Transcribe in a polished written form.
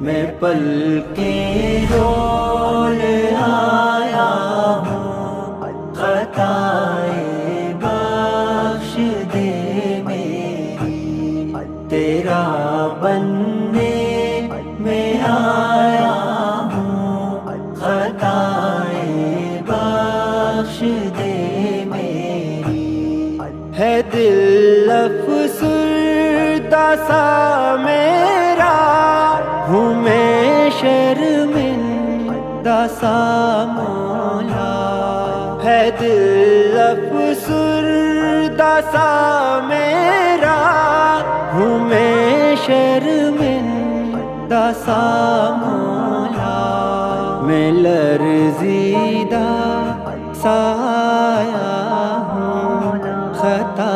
मैं पल के रोल आया हूँ। खताए बख्श दे मेरी, तेरा बनने में आया हूँ। खताए बख्श दे मेरी, है दिल अफसरदा सा मेरा, हूँ मैं शर्मिंदा सा मौला। है दिल अफसरदा सा मेरा, हूँ मैं शर्मिंदा सा मौला। मैं लर्ज़ीदा सा आया हूँ। खता